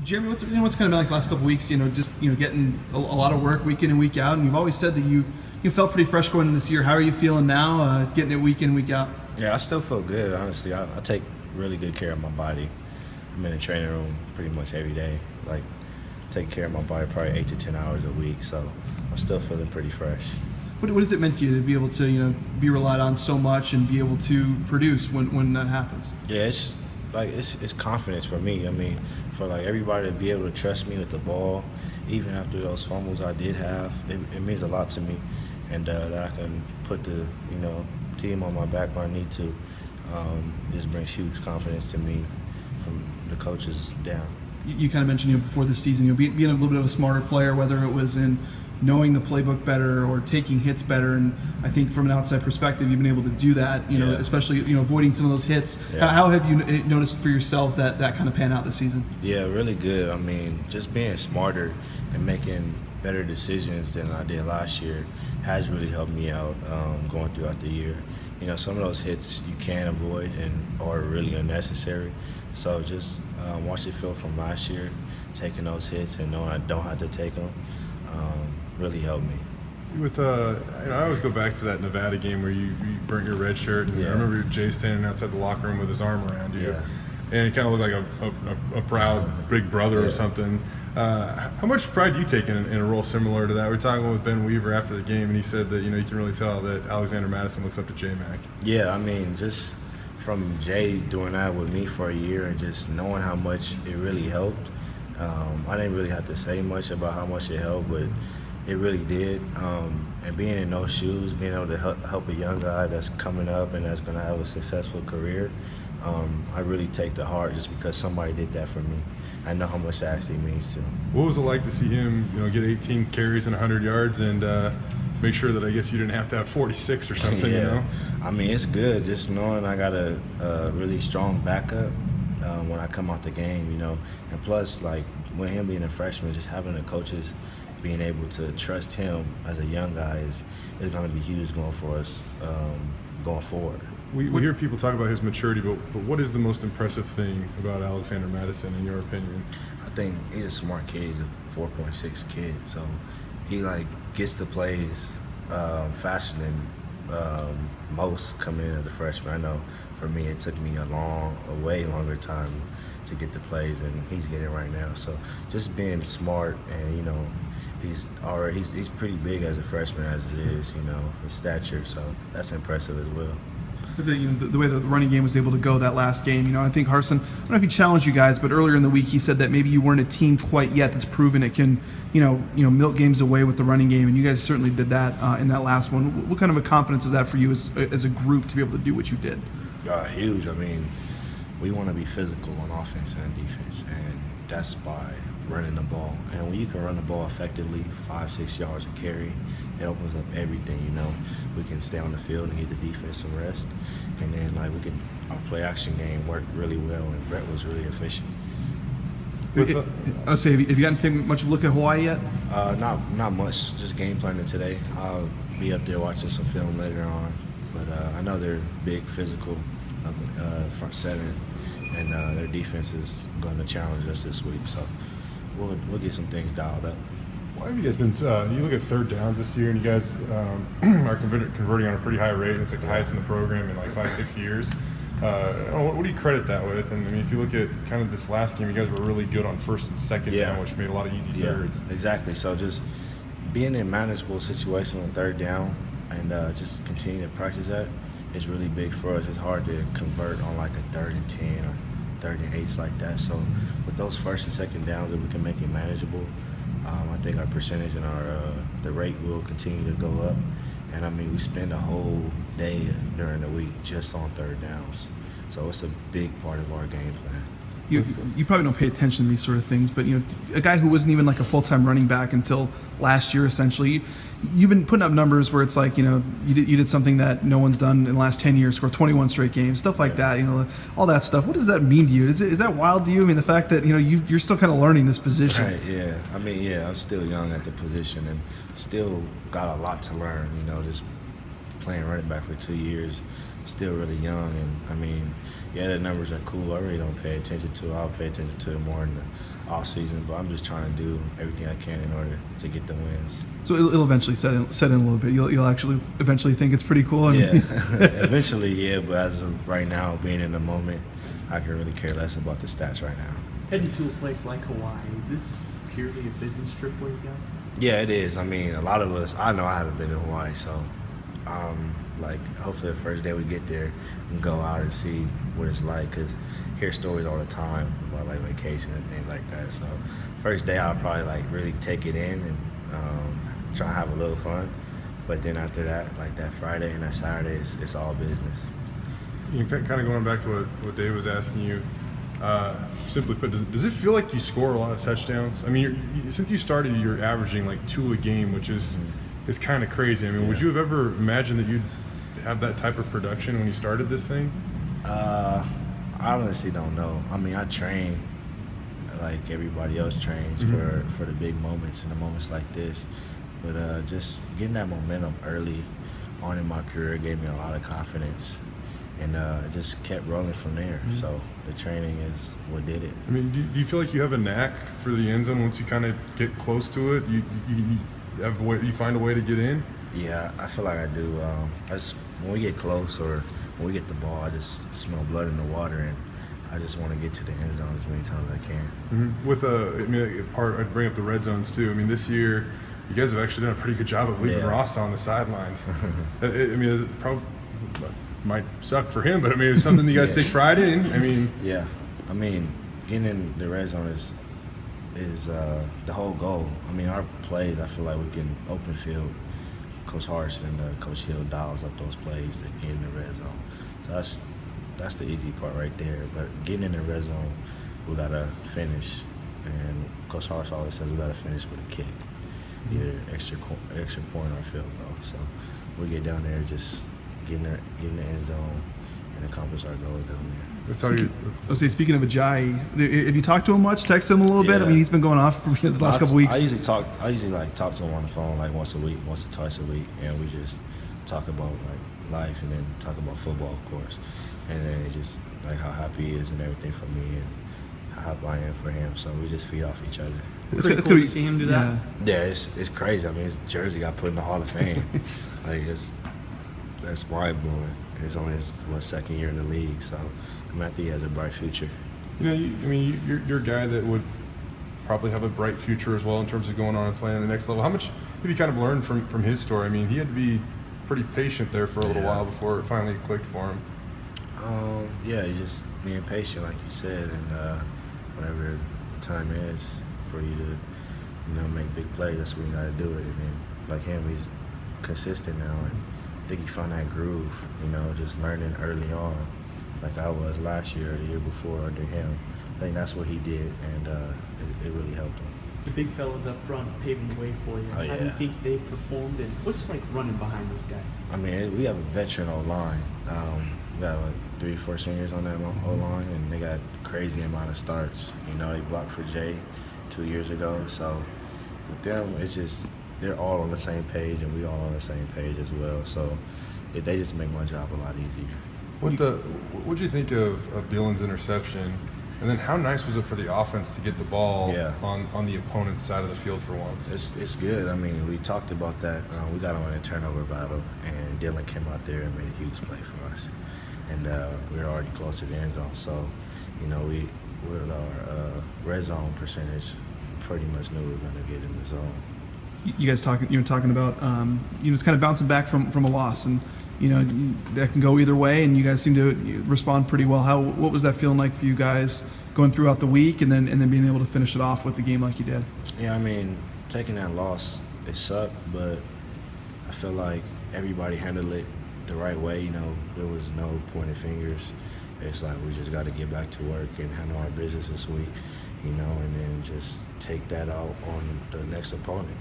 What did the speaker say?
Jeremy, what's kind of been like the last couple of weeks? Just getting a lot of work week in and week out, and you've always said that you felt pretty fresh going into this year. How are you feeling now, getting it week in, week out? Yeah, I still feel good. Honestly, I take really good care of my body. I'm in the training room pretty much every day. Like, take care of my body probably 8 to 10 hours a week. So I'm still feeling pretty fresh. What has it meant to you to be able to be relied on so much and be able to produce when that happens? Yeah, it's confidence for me. I mean, for like everybody to be able to trust me with the ball, even after those fumbles I did have, it means a lot to me, and that I can put the team on my back when I need to. Just brings huge confidence to me from the coaches down. You kind of mentioned before this season, being a little bit of a smarter player, whether it was in knowing the playbook better or taking hits better, and I think from an outside perspective, you've been able to do that. Especially avoiding some of those hits. Yeah. How have you noticed for yourself that kind of pan out this season? Yeah, really good. I mean, just being smarter and making better decisions than I did last year has really helped me out going throughout the year. Some of those hits you can avoid and are really unnecessary. So just watch it feel from last year, taking those hits and knowing I don't have to take them, really helped me. With I always go back to that Nevada game where you burnt your red shirt, and I remember Jay standing outside the locker room with his arm around you, and it kind of looked like a proud big brother or something. How much pride do you take in a role similar to that? We were talking with Ben Weaver after the game, and he said that you can really tell that Alexander Madison looks up to J-Mac. Yeah, I mean, just from Jay doing that with me for a year and just knowing how much it really helped. I didn't really have to say much about how much it helped, but it really did. And being in those shoes, being able to help a young guy that's coming up and that's going to have a successful career, I really take to heart just because somebody did that for me. I know how much that actually means to him. What was it like to see him, get 18 carries and 100 yards and make sure that I guess you didn't have to have 46 or something, I mean, it's good just knowing I got a really strong backup when I come out the game, And plus, like, with him being a freshman, just having the coaches being able to trust him as a young guy is going to be huge going for us going forward. We hear people talk about his maturity, but what is the most impressive thing about Alexander Madison, in your opinion? I think he's a smart kid. He's a 4.6 kid, so he gets to plays faster than most coming in as a freshman. I know for me, it took me a way longer time to get the plays, and he's getting it right now. So just being smart, and he's pretty big as a freshman as it is, his stature. So that's impressive as well. The way that the running game was able to go that last game, I think Harsin, I don't know if he challenged you guys, but earlier in the week he said that maybe you weren't a team quite yet that's proven it can, milk games away with the running game, and you guys certainly did that in that last one. What kind of a confidence is that for you as a group to be able to do what you did? Huge. I mean, we want to be physical on offense and defense, and that's by running the ball. And when you can run the ball effectively, 5-6 yards a carry, it opens up everything. We can stay on the field and get the defense some rest, and then our play action game worked really well, and Brett was really efficient. I'll say, have you gotten to take much of a look at Hawaii yet? Not much. Just game planning today. I'll be up there watching some film later on, but I know they're big, physical, front seven, and their defense is going to challenge us this week. So we'll get some things dialed up. Why have you guys been? You look at third downs this year, and you guys are converting on a pretty high rate. And it's the highest in the program in 5-6 years. What do you credit that with? And I mean, if you look at kind of this last game, you guys were really good on first and second down, which made a lot of easy thirds. Exactly. So just being in a manageable situation on third down and just continue to practice that is really big for us. It's hard to convert on a 3rd and 10 or 3rd and 8s like that. So with those first and second downs, if we can make it manageable, I think our percentage and the rate will continue to go up. And I mean, we spend a whole day during the week just on third downs. So it's a big part of our game plan. You probably don't pay attention to these sort of things, but a guy who wasn't even a full-time running back until last year, essentially, you've been putting up numbers where it's you did something that no one's done in the last 10 years, score 21 straight games, stuff like that. All that stuff. What does that mean to you? Is that wild to you? I mean, the fact that you're still kind of learning this position. Right. Yeah. I mean, I'm still young at the position and still got a lot to learn. Just playing running back for 2 years, still really young, and I mean, Yeah, the numbers are cool. I really don't pay attention to it. I'll pay attention to it more in the off season, but I'm just trying to do everything I can in order to get the wins. So it'll eventually set in a little bit. You'll actually eventually think it's pretty cool. Yeah, eventually, yeah. But as of right now, being in the moment, I can really care less about the stats right now. Heading to a place like Hawaii, is this purely a business trip for you guys? Yeah, it is. I mean, a lot of us, I know I haven't been to Hawaii, so like hopefully the first day we get there, we can go out and see what it's like, because hear stories all the time about like vacation and things like that. So first day I'll probably like really take it in and try to have a little fun. But then after that, like that Friday and that Saturday, it's all business. You know, kind of going back to what Dave was asking you, simply put, does it feel like you score a lot of touchdowns? I mean, since you started, you're averaging like 2 a game, which is kind of crazy. I mean, would you have ever imagined that you'd have that type of production when you started this thing? I honestly don't know. I mean, I train like everybody else trains for the big moments and the moments like this. But just getting that momentum early on in my career gave me a lot of confidence, and just kept rolling from there. So the training is what did it. I mean, do you feel like you have a knack for the end zone once you kind of get close to it? You have a way, you find a way to get in? Yeah, I feel like I do. When we get close or when we get the ball, I just smell blood in the water, and I just want to get to the end zone as many times as I can. With I mean, I'd bring up the red zones too. I mean, this year you guys have actually done a pretty good job of leaving Ross on the sidelines. I mean, it probably might suck for him, but I mean, it's something you guys take pride in. I mean, yeah, I mean, getting in the red zone is the whole goal. I mean, our plays, I feel like we can open field. Coach Harsh and Coach Hill dials up those plays that get in the red zone. So that's the easy part right there. But getting in the red zone, we gotta finish, and Coach Harsh always says we gotta finish with a kick, either extra point or field goal. So we get down there, just get in the end zone and accomplish our goals down there. that's how you. Speaking of Ajayi, have you talked to him much? Text him a little bit? I mean, he's been going off for the last couple weeks. I usually talk to him on the phone like once or twice a week, and we just talk about like life, and then talk about football, of course, and then just like how happy he is and everything for me, and how happy I am for him. So we just feed off each other. It's Pretty cool to see him do that. Yeah, it's crazy. I mean, his jersey got put in the Hall of Fame. Like that's mind blowing. It's only his second year in the league, so I mean, I think he has a bright future. You know, I mean, you're a guy that would probably have a bright future as well in terms of going on and playing at the next level. How much have you kind of learned from his story? I mean, he had to be pretty patient there for a little while before it finally clicked for him. Yeah, you just being patient, like you said, and whenever the time is for you to, make big plays, that's when you got to do it. And then, like him, he's consistent now, and I think he found that groove, just learning early on, like I was last year or the year before under him. I think that's what he did, and it really helped him. The big fellas up front paving the way for you. Oh, yeah. How do you think they performed, and what's it like running behind those guys? I mean, we have a veteran O-line. We got like 3-4 seniors on that O-line, and they got crazy amount of starts. They blocked for Jay 2 years ago, so with them, it's just they're all on the same page, and we all on the same page as well. So they just make my job a lot easier. What'd you think of Dylan's interception? And then how nice was it for the offense to get the ball on the opponent's side of the field for once? It's good. I mean, we talked about that. We got on a turnover battle, and Dylan came out there and made a huge play for us. And we were already close to the end zone. So, we with our red zone percentage, pretty much knew we were going to get in the zone. You guys you were talking about it's kind of bouncing back from a loss, and that can go either way, and you guys seem to respond pretty well. What was that feeling like for you guys going throughout the week, and then being able to finish it off with the game like you did? Yeah, I mean, taking that loss, it sucked, but I feel like everybody handled it the right way. There was no pointed fingers. It's like we just got to get back to work and handle our business this week, and then just take that out on the next opponent.